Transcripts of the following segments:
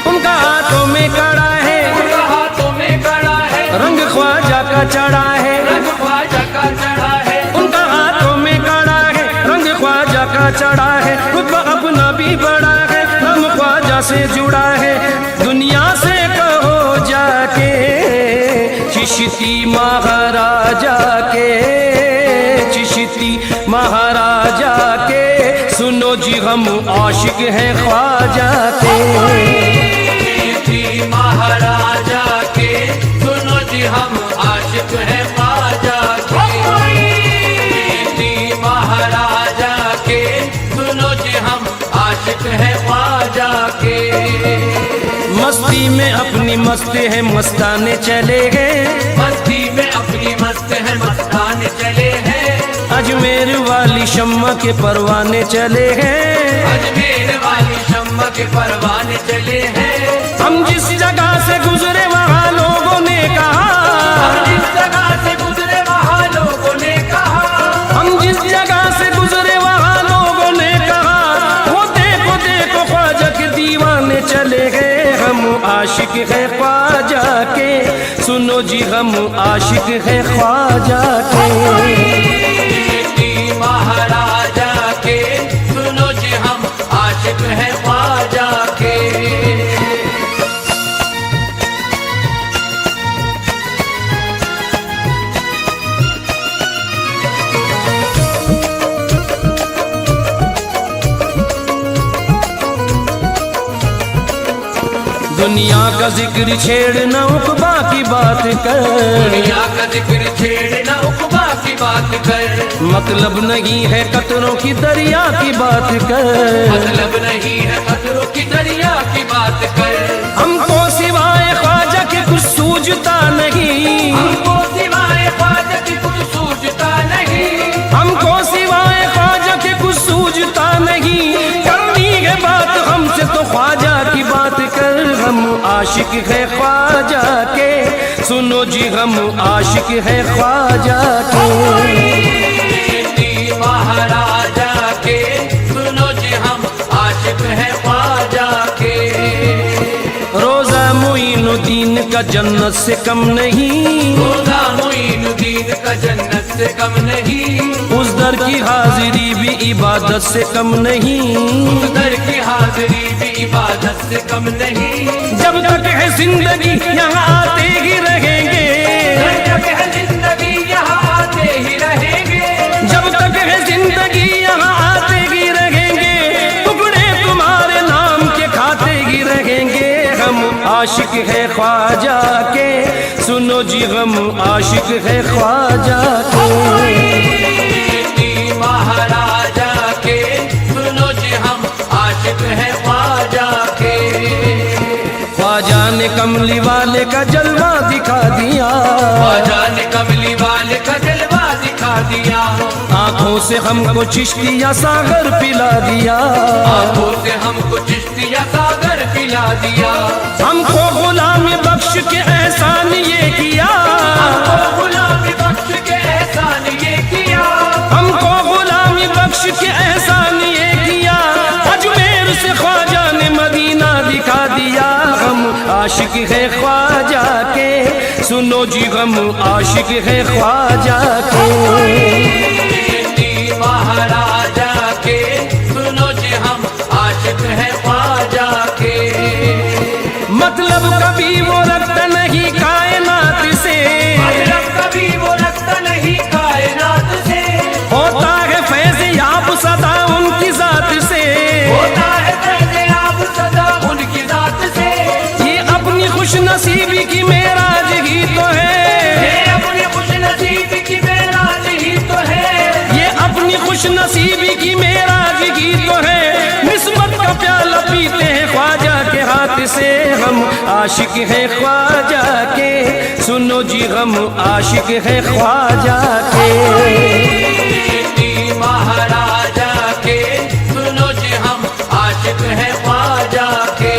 उनका हाथों में कड़ा है, रंग ख्वाजा का चढ़ा है, उनका हाथों में कड़ा है, रंग ख्वाजा का चढ़ा है, रुतबा अपना भी बड़ा है, हम ख्वाजा से जुड़ा है। दुनिया से कहो जाके चिश्ती महाराजा के, चिश्ती महाराजा के, सुनो जी हम आशिक हैं ख्वाजा के। महाराजा के सुनो जी हम आशिक हैं ख्वाजा के। महाराजा के सुनो जी हम आशिक हैं ख्वाजा के। मस्ती में अपनी मस्त है मस्ताने चले गए, मस्ती में अपनी मस्त है मस्ताने चले हैं। अजमेर वाली शम्मा के परवाने चले हैं, अजमेर वाली शम्मा के परवाने चले हैं। हम जिस जगह से गुजरे वहाँ लोगों ने कहा, हम जिस जगह से गुजरे वहाँ लोगों ने कहा, हम जिस जगह से गुजरे वहाँ लोगों ने कहा, वो देखो देखो ख्वाजा के दीवाने चले गए। हम आशिक है ख्वाजा के, सुनो जी हम आशिक है ख्वाजा के। महाराजा के सुनो जी हम आशिक हैं ख्वाजा के। दुनिया का जिक्र छेड़ना उक़बा की बात कर, दुनिया का जिक्र छेड़ना उक़बा की बात कर, मतलब नहीं है कतरों की दरिया की बात कर, मतलब नहीं है कतरों की दरिया की बात कर। हमको सिवाय ख्वाजा के कुछ सूझता नहीं, हमको सिवाय ख्वाजा के कुछ सूझता नहीं, हमको सिवाय ख्वाजा के कुछ सूझता नहीं। करनी है बात हमसे तो ख्वाजा की बात कर, हम आशिक है ख्वाजा के, सुनो जी हम आशिक है ख्वाजा के। महाराजा के सुनो जी हम आशिक हैं ख्वाजा के। रोजा मोइनुद्दीन का जन्नत से कम नहीं, रोजा मोइनुद्दीन का जन्नत से कम नहीं, उस दर की हाजिरी भी इबादत से कम नहीं, उस दर की हाजिरी भी इबादत से कम नहीं। जब तक है जिंदगी यहाँ आते ही रहेंगे, जब तक है जिंदगी यहाँ आते ही रहेंगे, जब तक है जिंदगी यहाँ आते ही रहेंगे, टुकड़े तुम्हारे नाम के खाते ही रहेंगे। हम आशिक है ख्वाजा के, सुनो जी हम आशिक है ख्वाजा के। महाराजा के सुनो जी हम आशिक हैं ख्वाजा के। ख्वाजा ने कमली वाले का जलवा दिखा दिया, ख्वाजा ने कमली वाले का जलवा दिखा दिया, आंखों से हमको चिश्तिया सागर पिला दिया, आंखों से हमको चिश्तिया सागर पिला दिया। हमको गुलामी बख्श के एहसान ये किया, हमको गुलामी बख्श के एहसान ये किया, हमको गुलामी बख्श के एहसान ये किया। अजमेर से ख्वाजा ने मदीना दिखा दिया। हम आशिक है ख्वाजा के, सुनो जी हम आशिक है ख्वाजा के। महाराजा के सुनो जी हम आशिक हैं ख्वाजा के। मतलब कभी वो रखता नहीं कायनात से, मतलब कभी वो रखता नहीं कायनात से, होता है फैज़ याब सदा उनकी जात से, होता है फैज़ याब सदा उनकी जात से। ये अपनी खुश नसीबी की मेराज ही तो है, ये अपनी खुश नसीबी की मेराज ही तो है, ये अपनी खुश नसीबी की मेराज ही तो है। निस्बत का प्याला पीते हैं ख्वाजा के हाथ से। हम आशिक है ख्वाजा के, सुनो जी हम आशिक है ख्वाजा के। महाराजा के सुनो जी हम आशिक हैं ख्वाजा के।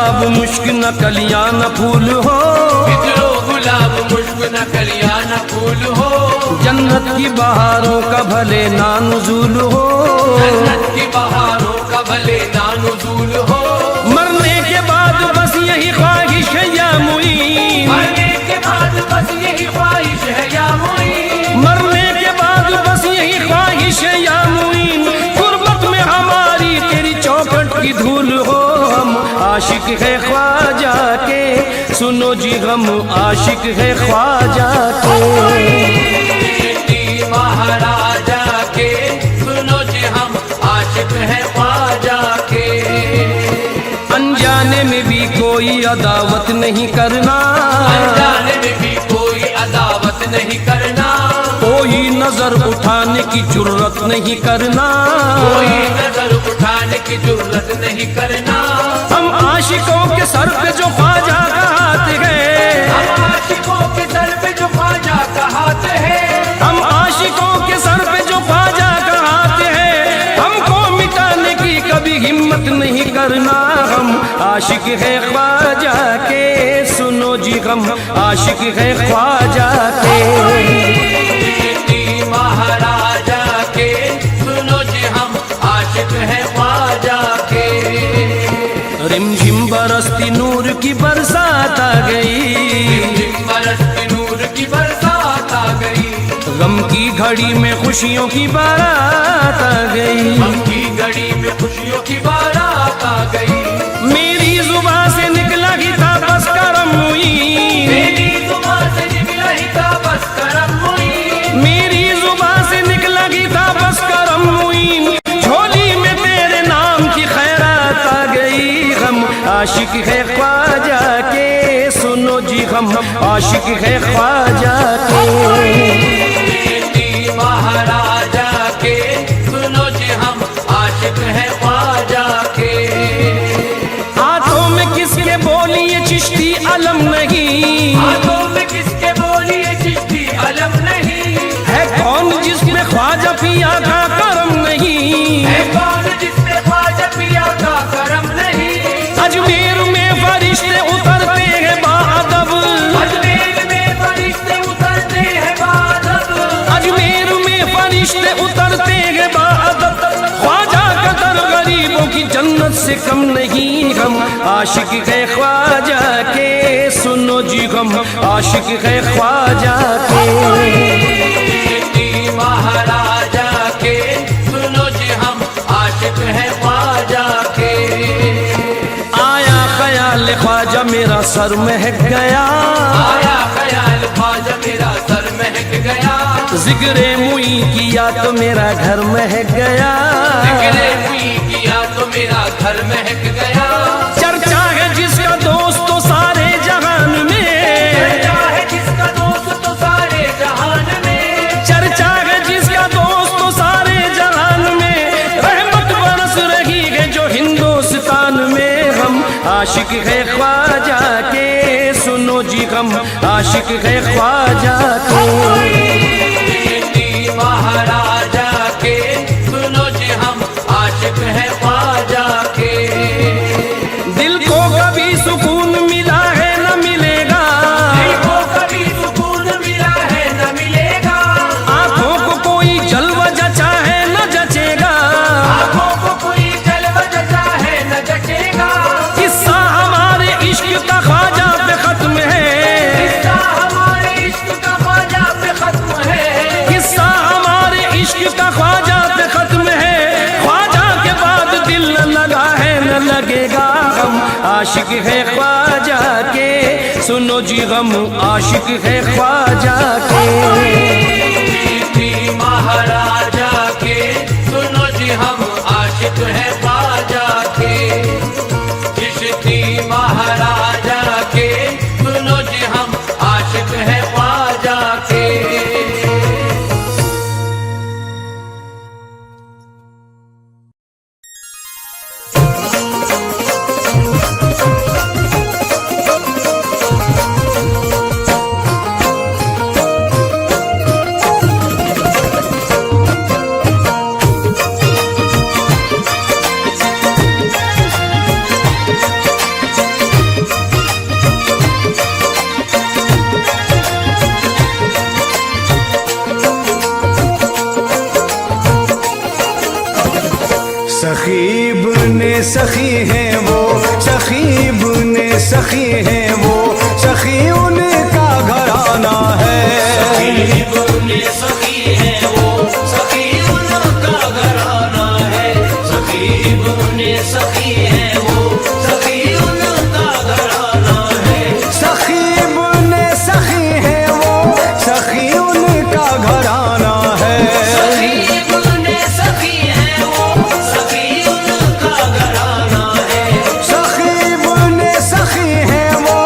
गुलाब मुश्क न कलियां न फूल हो, बिखरो गुलाब मुश्क न कलियां न फूल हो, जन्नत की बहारों का भले ना नुज़ूल हो, जन्नत की बहारों का भले ना नुज़ूल हो। मरने के बाद बस यही ख्वाहिश है या मुईन, मरने के बाद बस यही ख्वाहिश है या मुईन, मरने के बाद बस यही ख्वाहिश है या मुईन, गुर्बत में हमारी तेरी चौखट की धूल हो। हम आशिक है ख्वाजा के, सुनो जी हम आशिक है ख्वाजा के। चिश्ती महाराजा के, सुनो जी हम आशिक है ख्वाजा के। अनजाने में भी कोई अदावत नहीं करना, अनजाने में भी कोई अदावत नहीं करना, कोई नजर उठाने की जुर्रत नहीं करना, कोई नजर उठाने की जुर्रत नहीं करना। हम आशिकों के सर पे जो ख्वाजा का हाथ है, हम आशिकों के सर पे जो ख्वाजा का हाथ है, हम आशिकों के सर पे जो ख्वाजा का हाथ है, हमको मिटाने की कभी हिम्मत नहीं करना। हम आशिक है ख्वाजा के, सुनो जी हम आशिक है ख्वाजा के। चिश्ती महाराजा के, सुनो जी हम आशिक है ख्वाजा के। रिमझिम बरसती नूर की बरसात आ गई, बरसती नूर की बरसात आ गई, गम की घड़ी में खुशियों की बारात आ गई, गम की घड़ी में खुशियों की बारात आ गई। मेरी जुबान से निकला ही था बस करम मुईन, मेरी जुबान से निकला ही था बस करम मुईन, मेरी जुबान से निकला ही था बस करम मुईन, झोली में तेरे नाम की खैरात आ गई। हम आशिक है ख्वाजा के, सुनो जी हम आशिक है ख्वाजा के। चिश्ती महाराजा के, सुनो जी हम आशिक है ख्वाजा के। हाथों में किसके बोलिए चिश्ती अलम नहीं, हाथों में किसके बोलिए चिश्ती अलम नहीं, है कौन जिसमें ख्वाजा पिया का करम नहीं, है कौन जिसने ख्वाजा पिया का करम नहीं। अजमेर में फरिश्ते उतरते हैं बाअदब, अजमेर में फरिश्ते उतरते हैं बाअदब, अजमेर में फरिश्ते उतरते हैं बाअदब, ख्वाजा का दर गरीबों की जन्नत से कम नहीं। हम आशिक है ख्वाजा के, सुनो जी हम आशिक है ख्वाजा के। चिश्ती महाराजा के, सुनो जी हम आशिक है ख्वाजा के। आया ख्याल ख्वाजा मेरा सर महक गया, आया ख्याल ख्वाजा मेरा सर महक गया, जिक्रे मुई किया तो मेरा घर महक गया, जिक्रे हुई किया तो मेरा घर महक गया। चर्चा है जिसका दोस्त तो सारे जहान में, चर्चा है जिसका दोस्त तो सारे जहान में, चर्चा है जिसका दोस्त तो सारे जहान में, रहमत बरस रही है जो हिंदुस्तान में। हम आशिक है ख्वाजा के, सुनो जी हम आशिक है ख्वाजा के। चिश्ती महाराजा के, सुनो जी हम आशिक है ख्वाजा के। दिल को कभी सुकून मिला है न मिलेगा, दिल को कभी सुकून मिला है न मिलेगा, आंखों को कोई जलवा जचा है न जचेगा, आंखों को कोई जलवा जचा है न जचेगा। किस्सा हमारे इश्क का ख्वाजा पे खत्म है, किस्सा हमारे इश्क का ख्वाजा पे खत्म है, किस्सा हमारे इश्क का ख्वाजा पे खत्म है, ख्वाजा के बाद दिल न लगा है न लगेगा। हम आशिक है ख्वाजा के, सुनो जी हम आशिक है ख्वाजा के। चिश्ती महाराजा के, सुनो जी हम आशिक है ख्वाजा के। चिश्ती महाराजा के, सुनो जी हम आशिक है ख्वाजा के। हैं वो, सखी इब्ने सखी हैं वो, सखी उनका घराना है। इब्ने सखी है वो, सखी उनका घराना है। सखी इब्ने सखी है वो, सखी उनका घराना है। सखी इब्ने सखी हैं वो, सखी उनका घराना है। सखी इब्ने सखी है वो, सखी उनका घराना है। सखी इब्ने सखी हैं वो,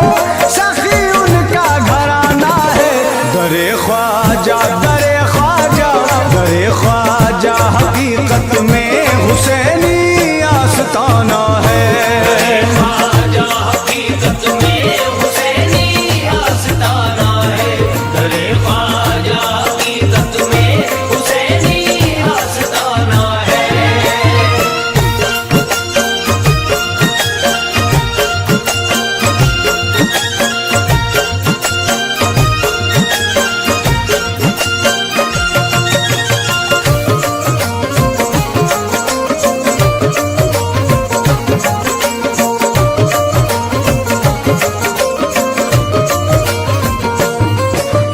सखी उनका घराना है। दरे ख्वाजा दरे ख्वाजा दरे ख्वाजा हकीकत में हुसैनी आस्ताना है। ख्वाजा हकीकत में हुसैनी आस्ताना है। दरे ख्वाजा हकीकत में हुसैनी आस्ताना है।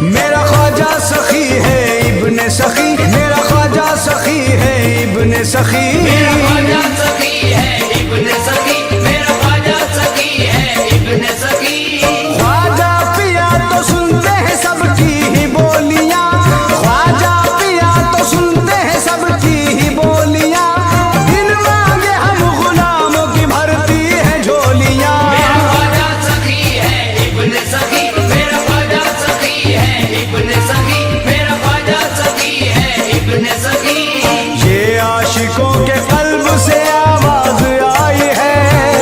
मेरा ख्वाजा सखी है इब्ने सखी, मेरा ख्वाजा सखी है इब्ने सखी। मेरा ख्वाजा सखी है इब्ने सखी, मेरा ख्वाजा सखी है इब्ने सखी। ख्वाजा पिया तो सुनते हैं सबकी ही बोलियां, ख्वाजा पिया तो सुनते हैं सबकी ही बोलियां। इन मांगे हम गुलामों की भरती है झोलियां। मेरा ख्वाजा सखी है इब्ने सखी, मेरा ख्वाजा सखी है इब्ने सखी, मेरा ख्वाजा सखी है इब्ने सखी। ये आशिकों के कल्ब से आवाज आई है,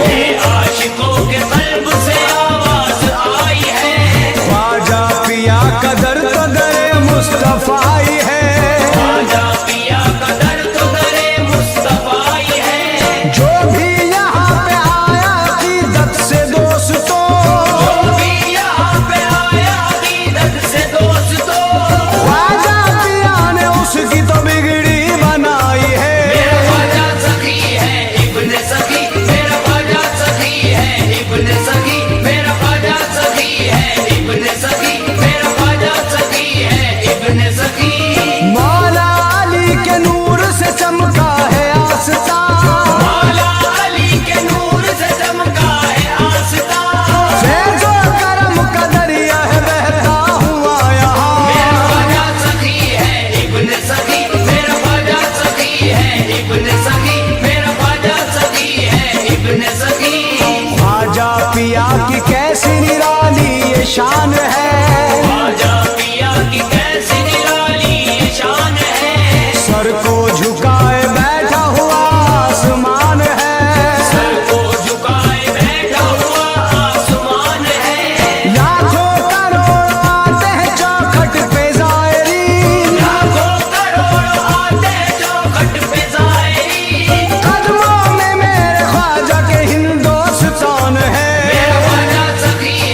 ये आशिकों के कल्ब से आवाज आई है। ख्वाजा पिया कदर कदरे मुस्तफाई है। ख्वाजा पिया का दर तो दरे मुस्तफाई है। जो भी यहाँ पे आया अकीदत से दोस्तों, जो भी यहाँ पे आया अकीदत से दोस्तों, ख्वाजा पिया ने उसकी तो बिगड़ी बनाई है। मेरा ख्वाजा सखी है इब्ने सखी, मेरा ख्वाजा सखी है इब्ने सखी, मेरा ख्वाजा सखी है इब्ने सखी, मेरा ख्वाजा सखी है इब्ने सखी। मौला अली के नूर से चमका है आस्ता, मौला अली के नूर से चमका है आस्ता। फैज़ो करम का दरिया है बहता हुआ यहाँ। मेरा ख्वाजा सखी है इब्ने सखी, मेरा ख्वाजा सखी है इब्ने सखी, मेरा ख्वाजा सखी है इब्ने सखी। ख्वाजा पिया की कैसी निराली ये शान है, ख्वाजा पिया की कैसी निराली ये शान है। सर को झुकाए बैठा हुआ आसमान है। सर को झुकाए बैठा हुआ आसमान है। लाखों करोड़ आते हैं चौखट पे ज़ायरीन, लाखों करोड़ आते चौखट पे ज़ायरीन। कदमों में मेरे ख्वाजा के हिंदुस्तान है। मेरा ख्वाजा सखी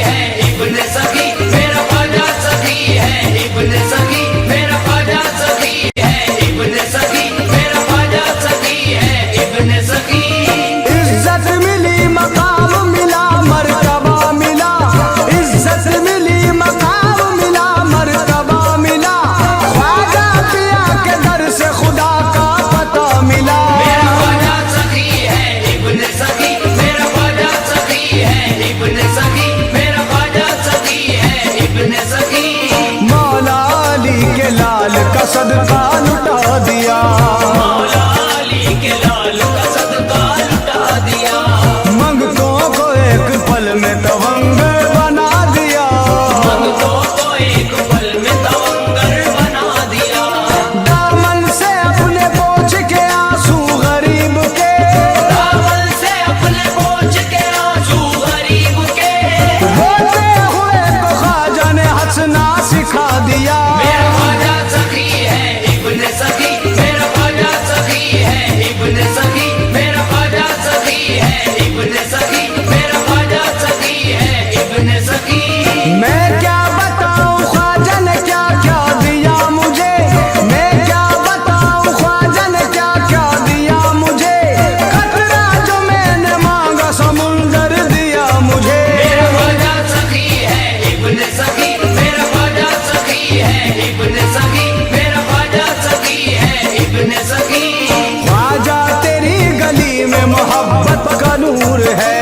है।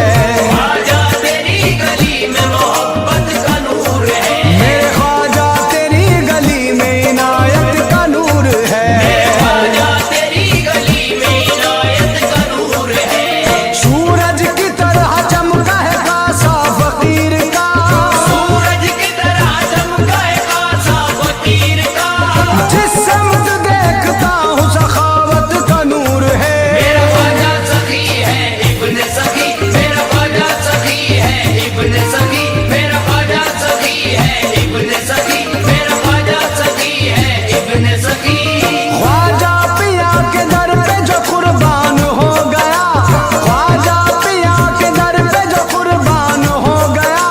ख्वाजा तेरी गली में मोहब्बत का नूर है। मेरे ख्वाजा तेरी गली में इनायत का नूर है। ख्वाजा तेरी गली में इनायत का नूर है। सूरज की तरह चमका है कासा फकीर का। सूरज की तरह चमका है कासा फकीर का। जिस समत देखता हूँ सखावत का नूर है। मेरा ख्वाजा सखी है इब्न सखी, मेरा ख्वाजा सखी है इब्न सखी, मेरा ख्वाजा सखी है इब्न सखी, मेरा ख्वाजा सखी है इब्न सखी। ख्वाजा पिया के दर पे जो कुर्बान हो गया, ख्वाजा पिया के दर पे जो कुर्बान हो गया,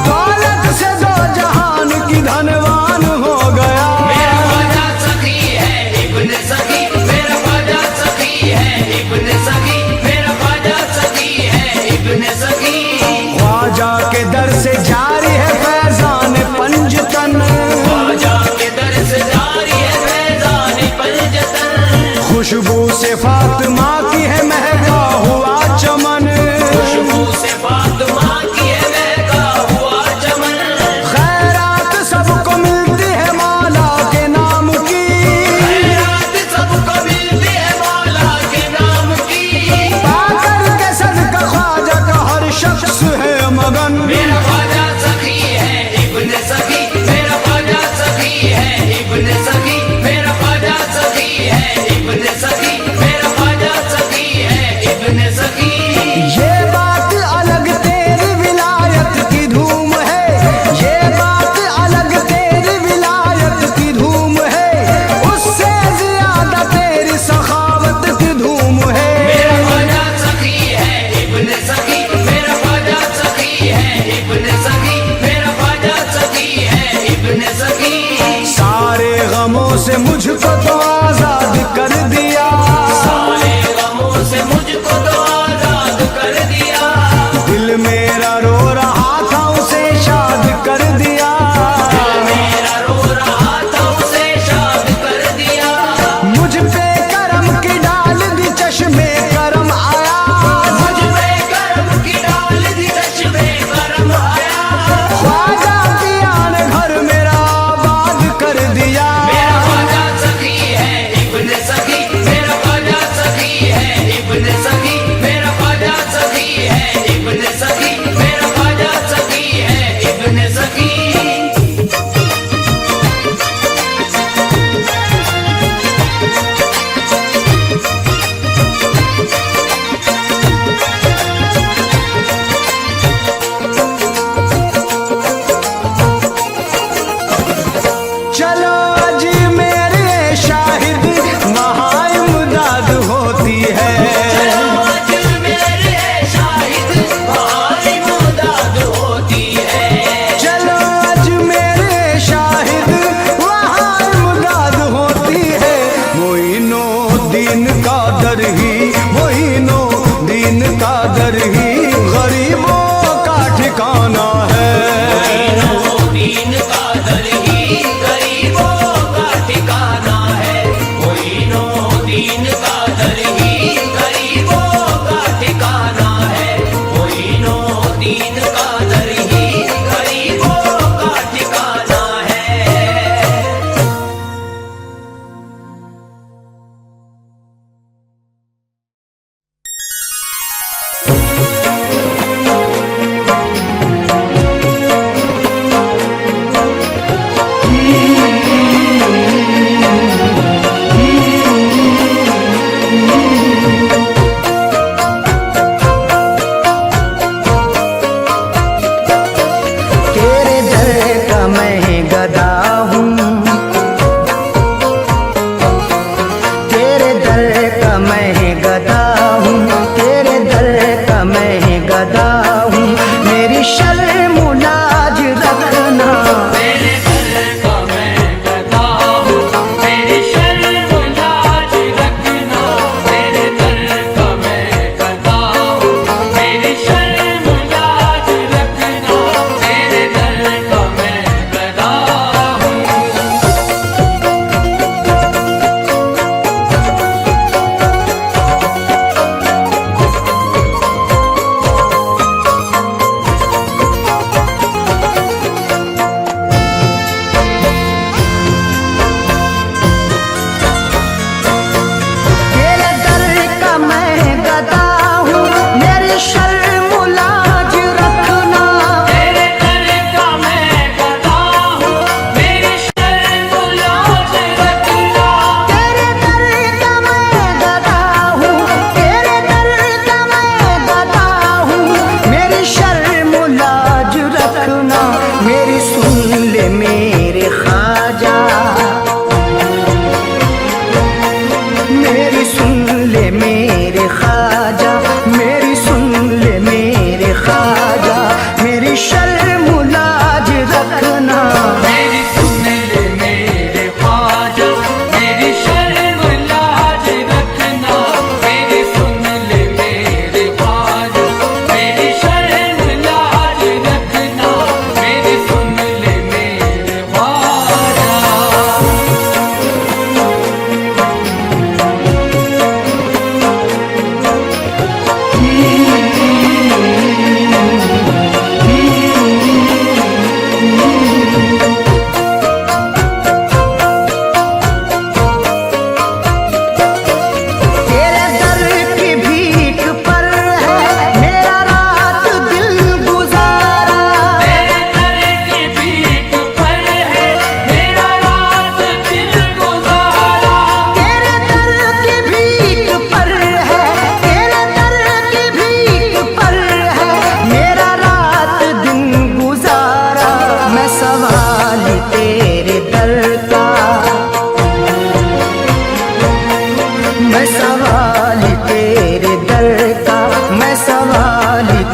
दौलत से दो जहान की धनवान हो गया। मेरा ख्वाजा सखी है इब्न सखी, मेरा ख्वाजा सखी है इब्न सखी, मेरा ख्वाजा सखी है इब्न सखी। ख्वाजा के दर से जारी है फैजान पंजतन, ख्वाजा के दर से जारी है फैजान पंजतन। खुशबू से फातिमा की है महका हुआ चमन। खुशबू से फातिमा की है महका हुआ चमन। खैरात सबको मिलती है मौला के नाम की। खैरात सबको मिलती है मौला के नाम की। पाकर के सदका ख्वाजा का हर शख्स है मगन। मेरा ख्वाजा सखी है इब्न सखी, मेरा ख्वाजा सखी है इब्न सखी, मेरा ख्वाजा सखी है इब्न सखी, मेरा ख्वाजा सखी है इब्न सखी। ये बात अलग तेरी विलायत की धूम है, ये बात अलग तेरी विलायत की धूम है, उससे ज्यादा तेरी सखावत की धूम है। मेरा ख्वाजा सखी है इब्न सखी, मेरा ख्वाजा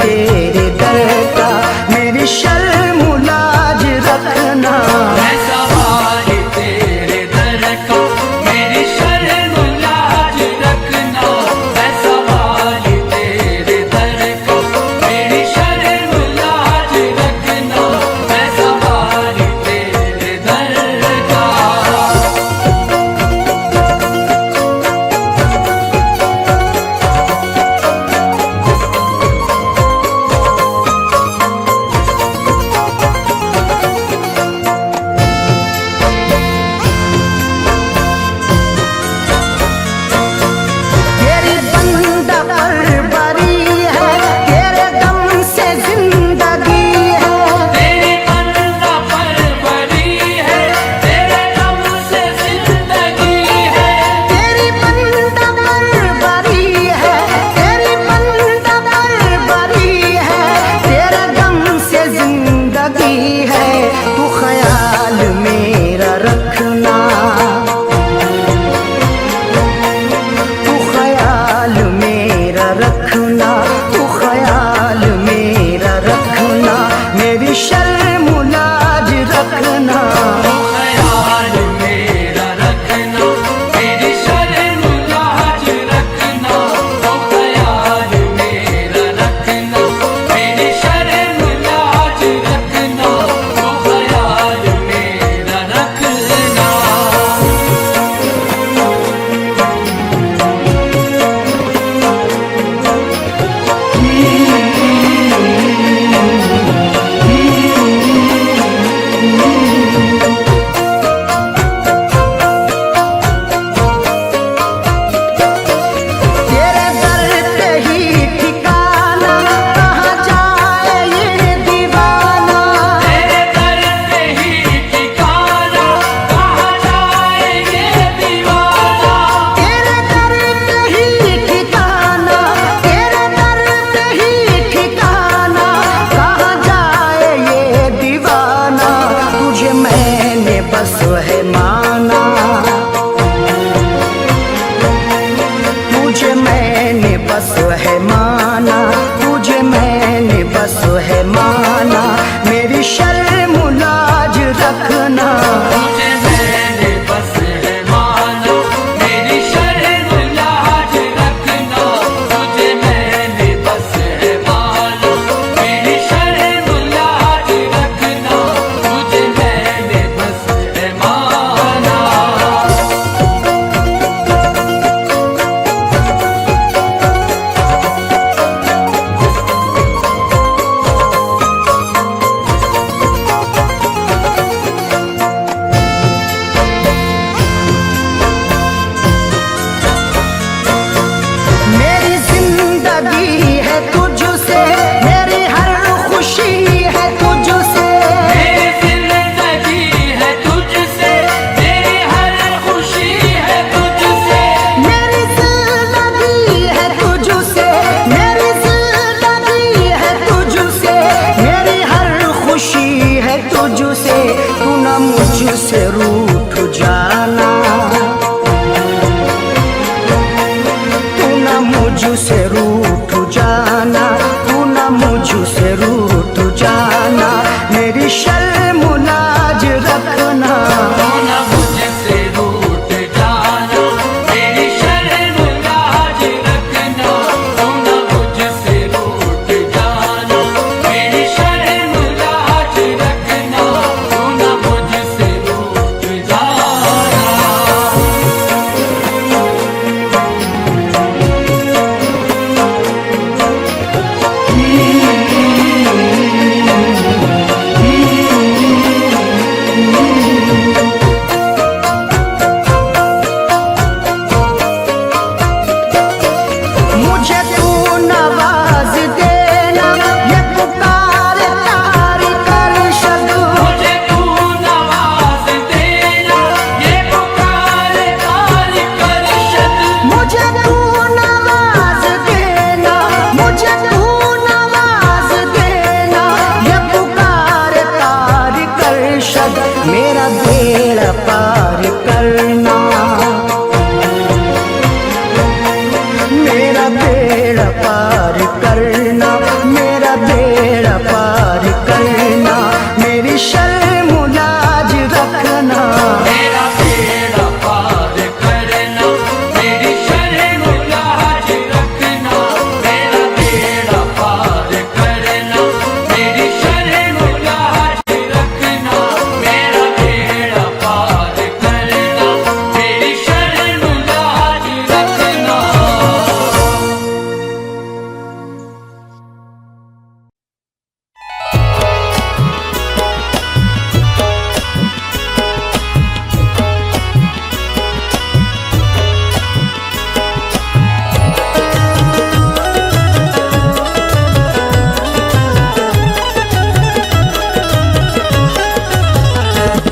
तेरे दर का, मेरी शर्म लाज रखना। मैं सवाल तेरे दर का, मेरी शर्म लाज रखना। मैं सवाल तेरे दर का, मेरी शर्म लाज रखना। मैं सवाल तेरे दर का। तेरी बंदा परवरी है, तेरे दम से जिंदगी है। तेरी बंदा परवरी है, तेरे दम से जिंदगी है। तेरी बंदा परवरी है, तेरी बंदा परवरी है। तेरे दम से जिंदगी है, तू ख्याल मेरा रखना। तू ख्याल मेरा रखना, तू ख्याल मेरा रखना। मेरी शर्म लाज रखना। ख्याल मेरा रखना, मेरी शर्म लाज रखना। ख्याल मेरा रखना, मेरी शर्म लाज रखना। ख्याल मेरा रखना। तेरे दर पे ही ठिकाना, कहाँ जाए ये दीवाना। तेरे दर पे ही ठिकाना, कहाँ जाए ये दीवाना। तेरे दर पे ही ठिकाना, तेरे दर पे ही ठिकाना। कहाँ जाए ये दीवाना, तुझे मैंने बस है माना। तुझे मैंने बस है माना, तुझे मैंने बस है माना। मेरी शर्म लाज रखना। तुझे मैंने बस है माना, मेरी शर्म लाज रखना। तुझे मैंने बस है माना, मेरी शर्म लाज रखना। तुझे मैंने बस है माना। मेरी जिंदगी है तुझसे, मेरी हर खुशी है तुझसे। मेरी जिंदगी है तुझसे, मेरी हर खुशी है तुझसे। मेरी जिंदगी है तुझसे, मेरी जिंदगी है तुझसे। मेरी हर खुशी है तुझसे, तू न मुझसे रूठ जाना। तू न मुझसे रूठ जाना, तू न मुझसे रूठ जाना। मेरी शर्म लाज रखना। तू न मुझसे रूठ जाना, मेरी शर्म लाज रखना। तू न मुझसे रूठ जाना, मेरी शर्म लाज रखना। तू न मुझसे रूठ जाना। मेरी बेड़ा पार करना, मेरी शर्म लाज रखना। मेरा बेड़ा पार करना, मेरी शर्म लाज रखना। मेरा बेड़ा पार करना, मेरी शर्म लाज रखना। मेरा बेड़ा पार करना, मेरी शर्म लाज रखना।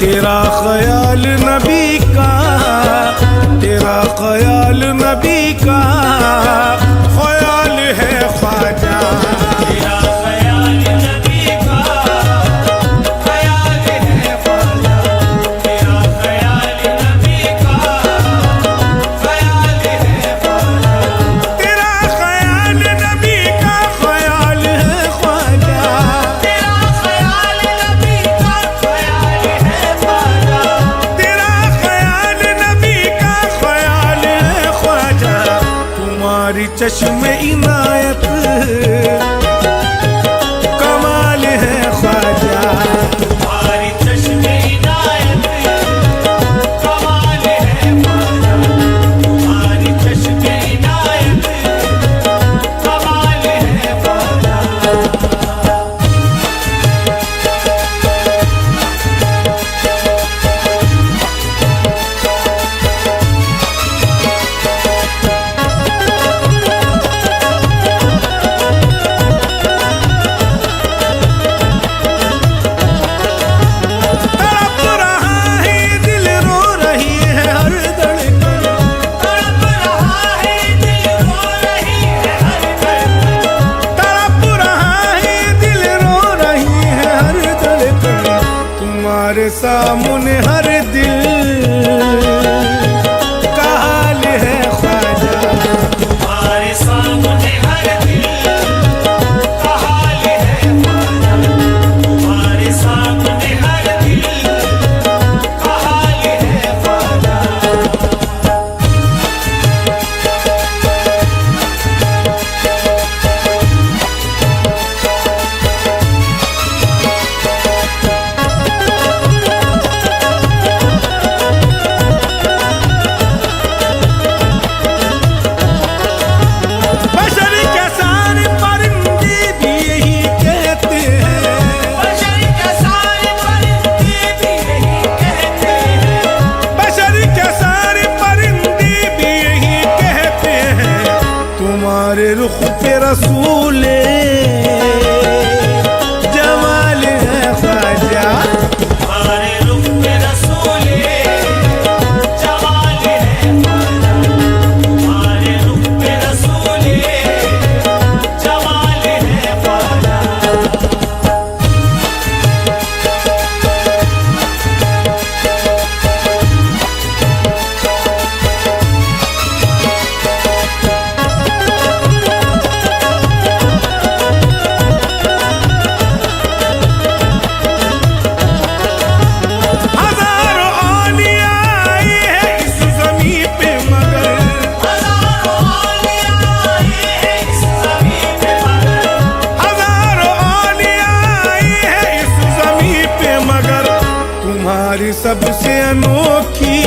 तेरा ख्याल नबी का, तेरा ख्याल नबी का ख्याल है ख्वाजा। तेरा ख्याल नबी का ख्याल है ख्वाजा। तेरा ख्याल नबी का ख्याल है ख्वाजा। तेरा ख्याल नबी का ख्याल है ख्वाजा। तेरा ख्याल नबी का ख्याल है ख्वाजा। तेरा ख्याल नबी का ख्याल है ख्वाजा। तुम्हारी चश्मे इनायत कमाल है ख्वाजा। तुम्हारी चश्मे इनायत कमाल है ख्वाजा। तुम्हारी चश्मे इनायत कमाल है ख्वाजा। तड़प रहा है दिल, रो रही है हर धड़कन। तड़प रहा है दिल, रो रही है हर धड़कन। तड़प रहा है दिल, रो रही है हर धड़कन। तुम्हारे सामने हर दिल का हाल है ख्वाजा। तुम्हारे सामने हर दिल का हाल है ख्वाजा। तुम्हारे सामने हर दिल का हाल है ख्वाजा। बशर के सारे परिंदे भी यही कहते हैं। बशर के सारे परिंदे भी यही कहते हैं। बशर के सारे परिंदे भी यही कहते हैं। तुम्हारे रुख पे रसूले जमाल है ख्वाजा। तुम्हारे रुख पे रसूले जमाल है ख्वाजा। तुम्हारे रुख पे रसूले जमाल है ख्वाजा। हजारों औलिया आए हैं इस ज़मीं पे मगर। हजारों औलिया आए हैं इस ज़मीं पे मगर। हजारों औलिया आए हैं इस ज़मीं पे मगर। तुम्हारी सबसे अनोखी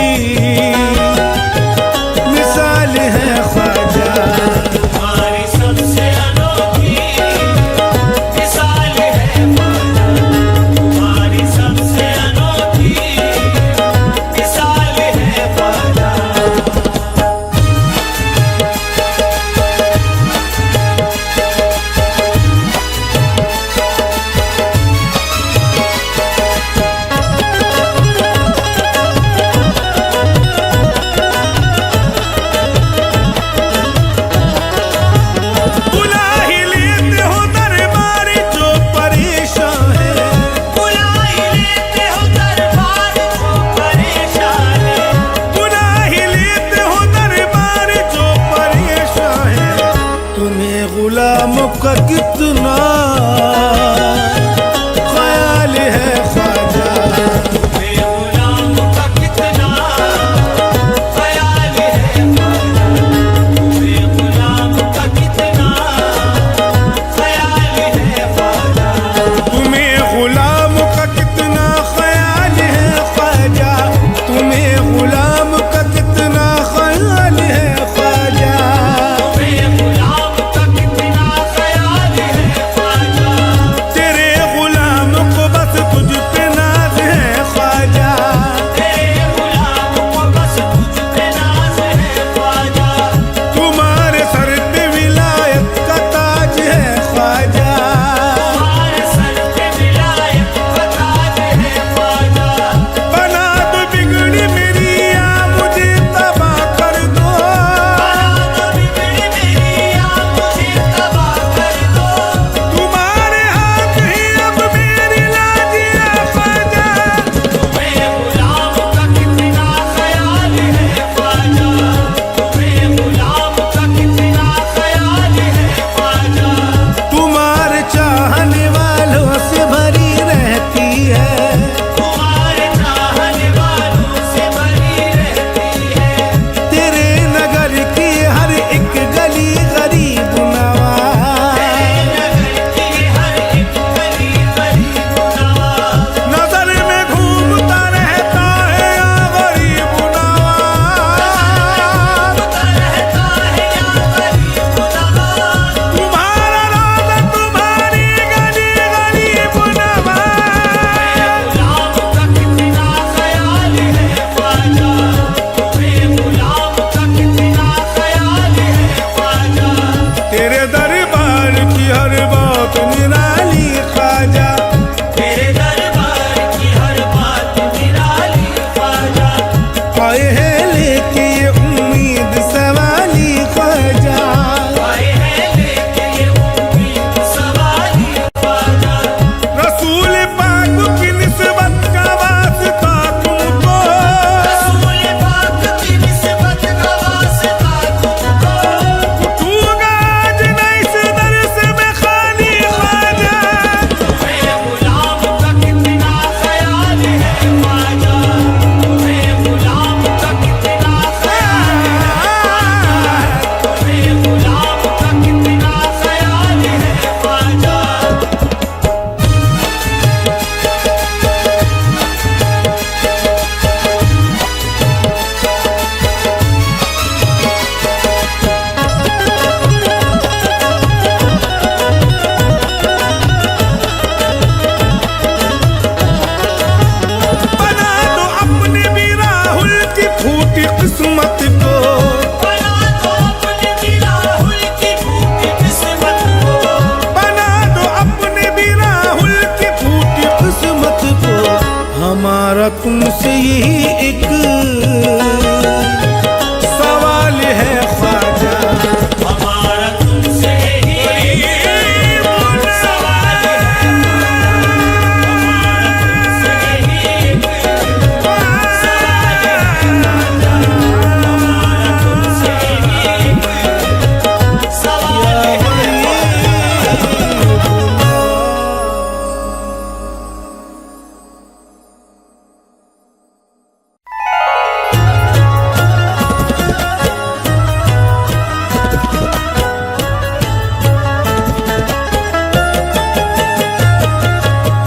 मिसाल है ख्वाजा। तुम्हारी सबसे अनोखी मिसाल है ख्वाजा। तुम्हारी सबसे अनोखी मिसाल है ख्वाजा। हमारा तुमसे यही एक सवाल है ख्वाजा। हमारा तुमसे यही सवाल है, हमारा तुमसे यही सवाल है, हमारा तुमसे यही सवाल है।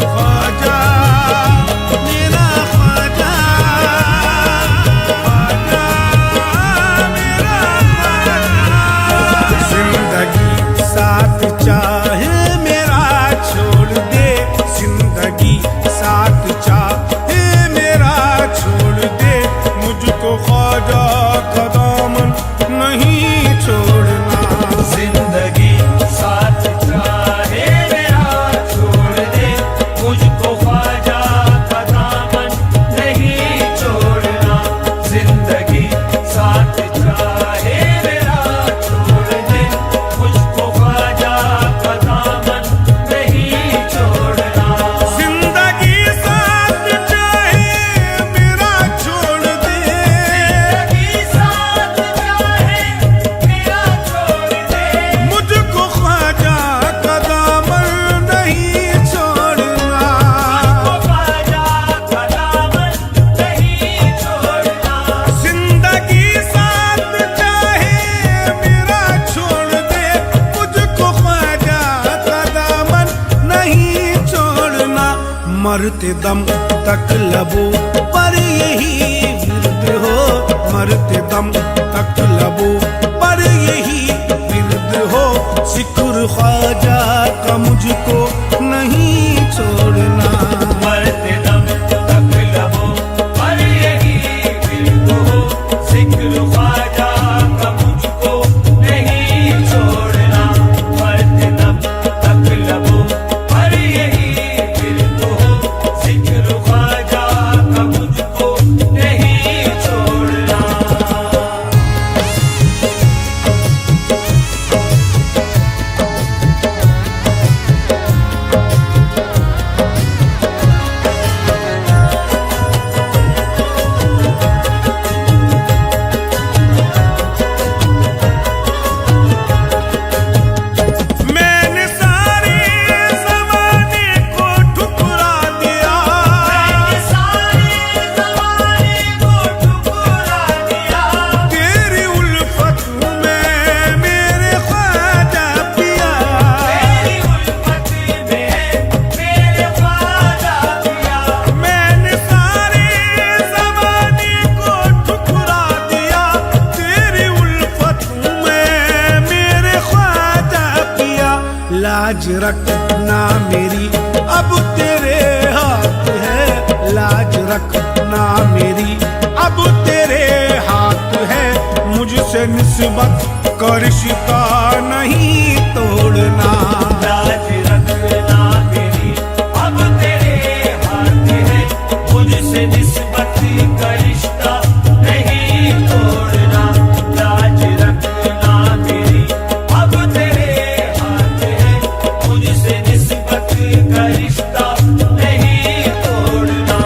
ख्वाजा मेरा ख्वाजा, ख्वाजा मेरा ख्वाजा। जिंदगी साथ चाहे मेरा छोड़ दे, जिंदगी साथ चाहे मेरा छोड़ दे, मुझको ख्वाजा का दामन नहीं छोड़ना। जिंदगी साथ चाहे मेरा छोड़ दे, मुझको ख्वाजा का दामन नहीं छोड़ना। जिंदगी साथ चाहे मेरा छोड़ दे, मुझको ख्वाजा का दामन नहीं छोड़ना। जिंदगी साथ चाहे मेरा छोड़ दे, जिंदगी साथ चाहे मेरा छोड़ दे, मुझको ख्वाजा का दामन नहीं छोड़ना। ख्वाजा का दामन नहीं छोड़ना। जिंदगी साथ चाहे मेरा छोड़ दे, मुझको ख्वाजा का दामन नहीं छोड़ना। मरते दम तक लबों पर यही विरद हो, मरते दम तक लबों पर यही विरद हो, जिक्र ख्वाजा का मुझको नहीं छोड़ना। मरते दम तक लबों पर यही विरद हो, जिक्र ख्वाजा का मुझको नहीं छोड़ना। मरते दम तक लबों पर यही विरद हो, जिक्र ख्वाजा का मुझको नहीं छोड़ना। मैंने सारे ज़माने को ठुकरा दिया, सारे ज़माने को ठुकरा दिया, तेरी उल्फत में मेरे ख्वाजा पिया। तेरी उल्फत में मेरे ख्वाजा पिया। मैंने सारे ज़माने को ठुकरा दिया, तेरी उल्फत में मेरे ख्वाजा पिया। लाज रखना मेरी अब तेरे हाथ है, लाज रखना मेरी अब तेरे हाथ है, मुझसे निस्बत का रिश्ता नहीं तोड़ना। लाज रखना मेरी अब तेरे हाथ है, मुझसे निस्बत का रिश्ता नहीं तोड़ना। लाज रखना मेरी अब तेरे हाथ है, मुझसे निस्बत का रिश्ता नहीं तोड़ना।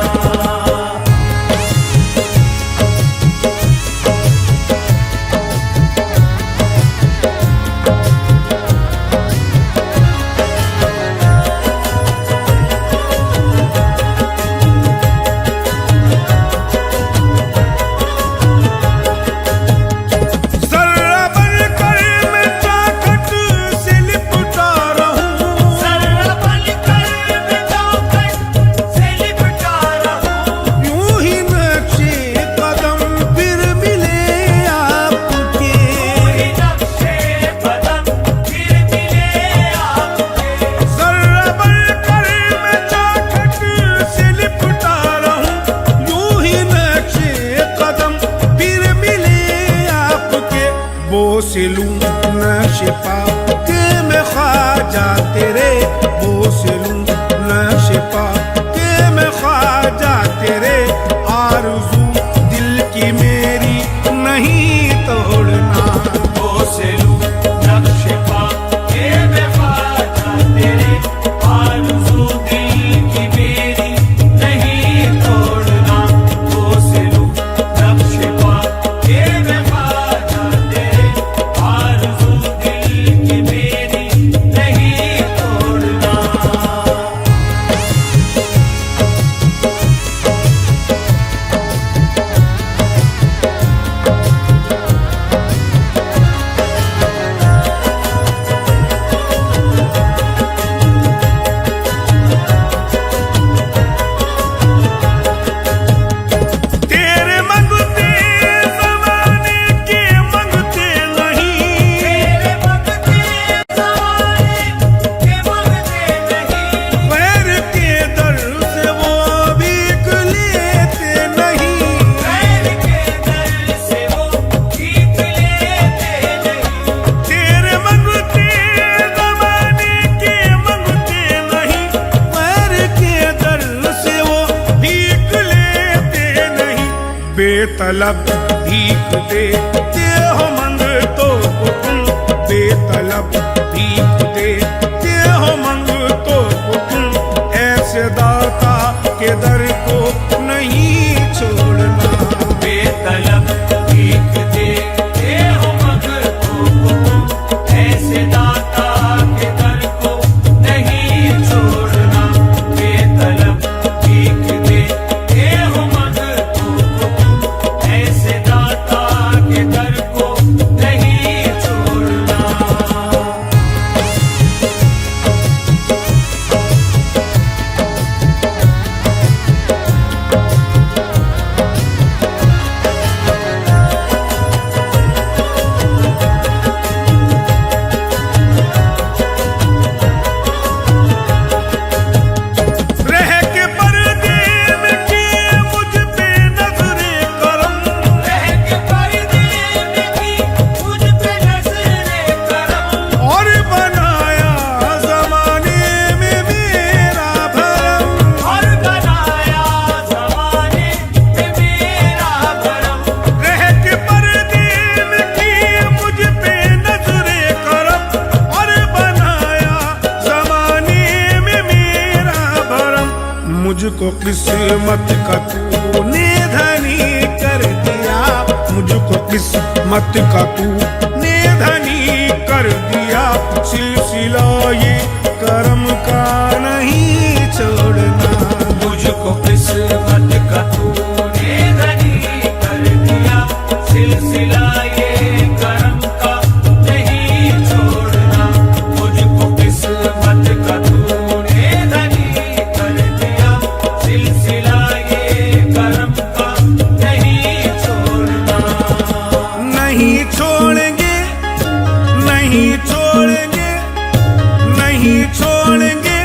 बेतलब भीख देते हो मंगतो को तुम, बेतलब भीख देते हो मंगतो को तुम, ऐसे दाता के दर को नहीं छोड़ना। बेतलब भीख देते हो मंगतों को तुम, ऐसे दाता के दर को नहीं छोड़ना। बेतलब भीख देते हो मंगतों को तुम, ऐसे दाता के दर को नहीं छोड़ना। रह के पर्दे में किए मुझ पे नजरे करम, रह के पर्दे में की मुझ पे नज़रे करम, और बनाया जमाने में मेरा भरम, और बनाया ज़माने में मेरा भरम। रह के पर्दे में किए मुझ पे नजरे करम, और बनाया जमाने में मेरा भरम। मुझको किस्मत का तूने धनी कर दिया, मुझको किस्मत का तूने धनी कर दिया, सिलसिला ये करम का नहीं छोड़ना। मुझको किस्मत का तूने धनी कर दिया, सिलसिला ये करम का नहीं छोड़ना। मुझको किस्मत का तूने धनी कर दिया, सिलसिला ये करम का नहीं छोड़ना। नहीं छोड़ेंगे, नहीं छोड़ेंगे, नहीं छोड़ेंगे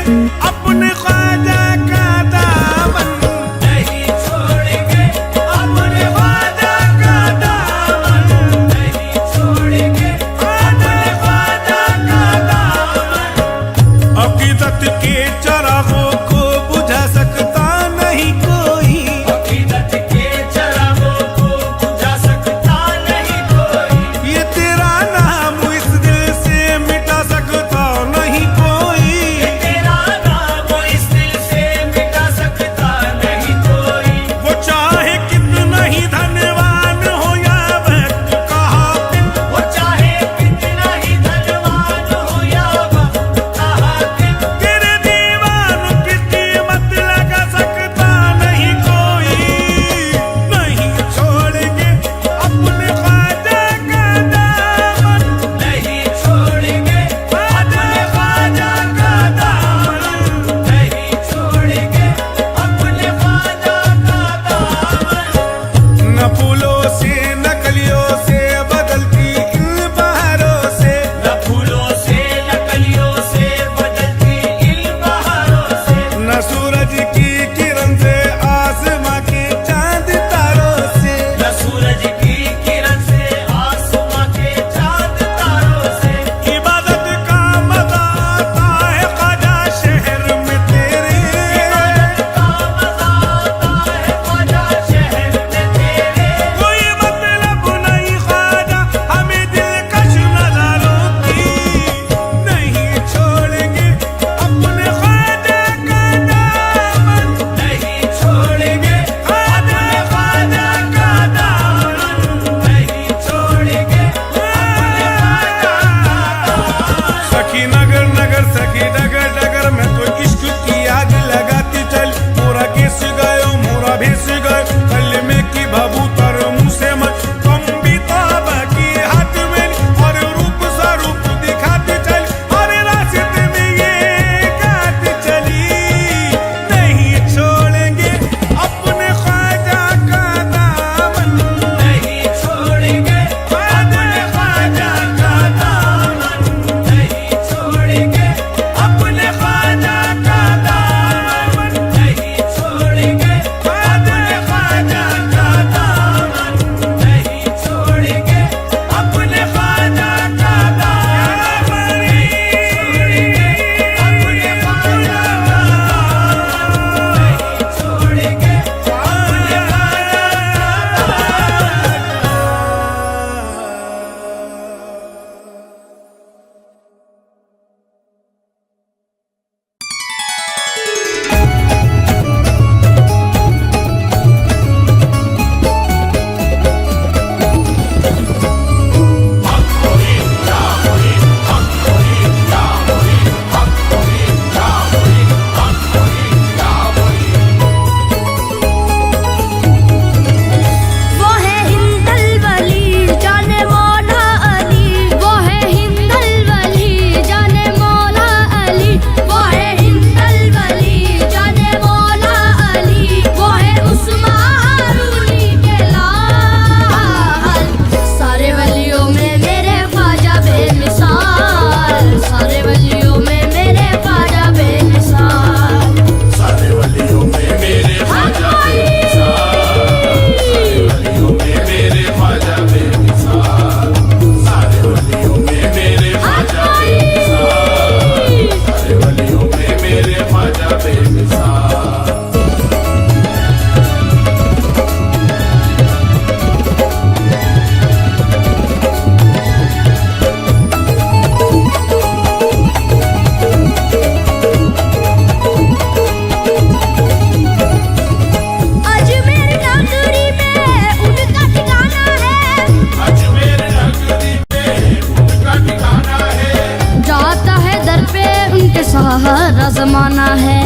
है।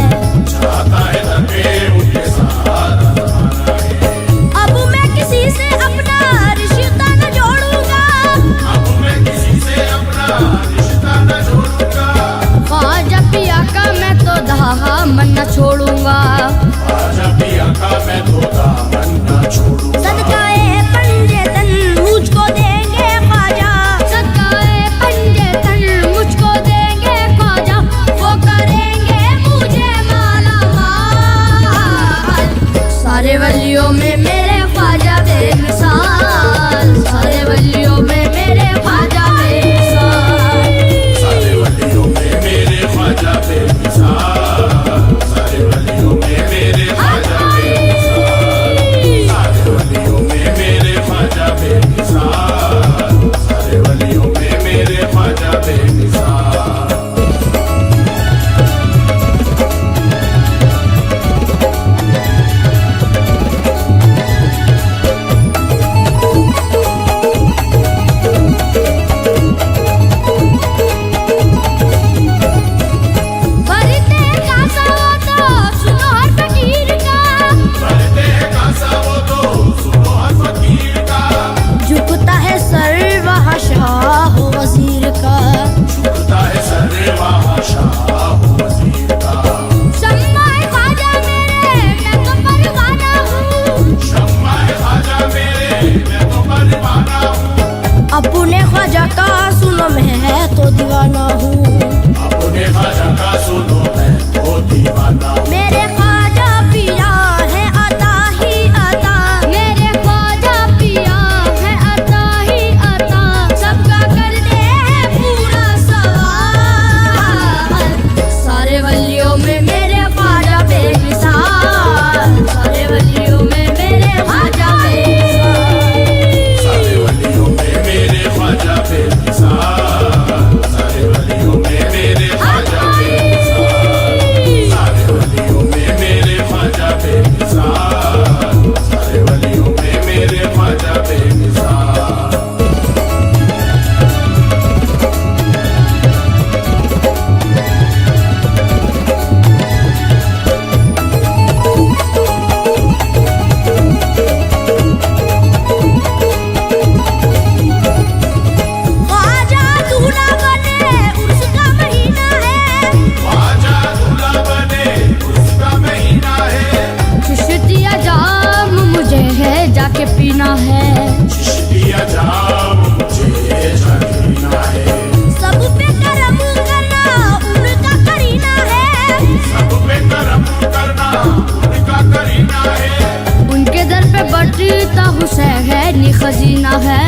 चाहता है धके उनके साथ रवाना है। अब मैं किसी से अपना रिश्ता न जोड़ूंगा, अब मैं किसी से अपना रिश्ता न जोड़ूंगा। ख्वाजा पिया का मैं तो दामन न छोड़ूंगा। ख्वाजा पिया का मैं तो दामन न छोड़ूंगा। सदकाए पंजेतन मुझको देंगे ख्वाजा, सदकाए पंजेतन मुझको देंगे ख्वाजा, वो करेंगे मुझे माला माल। सारे वलियों में मेरे ख्वाजा बेमिसाल, सारे वलियों में मेरे ख्वाजा बेमिसाल। सारे वलियों में मेरे ख्वाजा बेमिसाल, सारे वलियों में मेरे ख्वाजा बेमिसाल, सारे वलियों में मेरे ख्वाजा बेमिसाल, सारे वलियों में मेरे ख्वाजा बेमिसाल। भरते का सवा तो सुनो हर फकीर का, भरते का वो तो सुनो हर फकीर का। झुकता है सर वहाँ शाह वजीर का। झुकता है सर वहाँ शाह वजीर का। शम्मा-ए ख्वाजा मेरे मैं तो परवाना हूँ, शम्मा है ख्वाजा मेरे मैं तो परवाना हूँ। अपने ख्वाजा का सुनो मैं तो दीवाना हूँ। अपने ख्वाजा का सुनो मैं तो दीवाना हूँ। मेरे ख्वाजा पिया है अता ही अता, मेरे ख्वाजा पिया है अता ही अता, सबका कर दे है पूरा सवाल। सारे वलियों में मेरे ख्वाजा बेमिसाल, सारे वलियों में मेरे ख्वाजा बेमिसाल। सारे वलियों में मेरे ख्वाजा बेमिसाल, सारे वलियों में मेरे ख्वाजा बेमिसाल, सारे वलियों में मेरे ख्वाजा बेमिसाल, सारे वलियों में मेरे ख्वाजा बेमिसाल। ख्वाजा दूल्हा बने उसका महीना है, ख्वाजा दूल्हा बने उसका महीना है। चिश्तिया जाम मुझे है जाके पीना है। चिश्तिया जाम मुझे जाना है। सब पे करम करना उनका करीना है, सब पे करम करना उनका करीना है। उनके दर पे बढ़ता हुसैनी खजीना है।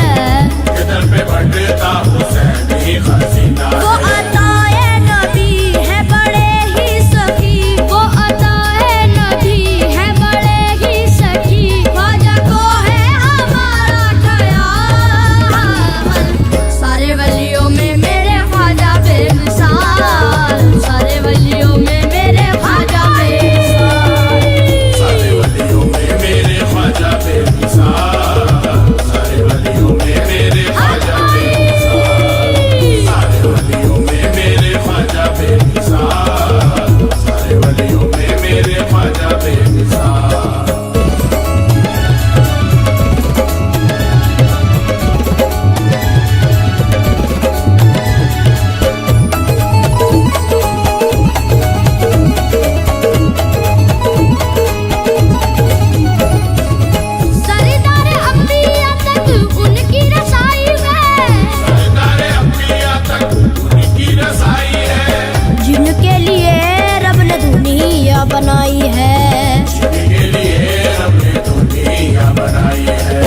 इधर पे बढ़ता हुसैनी खजीना वो है। अताए नबी है बड़े ही सखी, वो अताए नबी है बड़े ही सखी, ख्वाजा को है हमारा ख्याल। सारे वलियों में मेरे ख्वाजा बेमिसाल, सारे वलियों में मेरे ख्वाजा बेमिसाल। सारे वलियों में मेरे ख्वाजा बेमिसाल, सारे वलियों में मेरे ख्वाजा बेमिसाल, सारे वलियों में मेरे ख्वाजा बेमिसाल, सारे वलियों में मेरे ख्वाजा बेमिसाल। सरदार अंबिया तक उनकी रसाई है, सरदारे अंबिया तक उनकी रसाई है। जिनके लिए रब ने दुनिया बनाई है। जिनके लिए रब ने दुनिया बनाई है।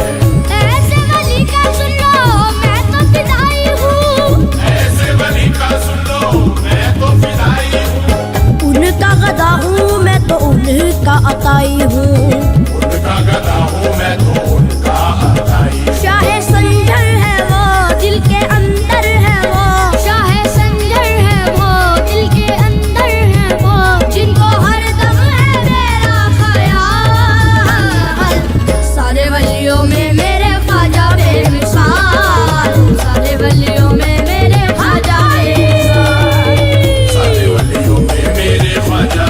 ऐसे वली का सुन लो मैं तो फिदाई हूँ, ऐसे वली का सुन लो मैं तो फिदाई हूँ। उनका गदा हूँ मैं तो उनका अताई हूँ। उनका गदा हूँ मैं तो उनका अताई हूँ। शाह संजर है वो दिल के अंदर है वो, शाह संजर है वो दिल के अंदर है वो, जिनको हर दम है मेरा ख्याल। सारे वलियों में मेरे ख्वाजा बेमिसाल, सारे वलियों में मेरे ख्वाजा बेमिसाल। सारे वलियों में मेरे ख्वाजा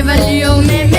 वलियों में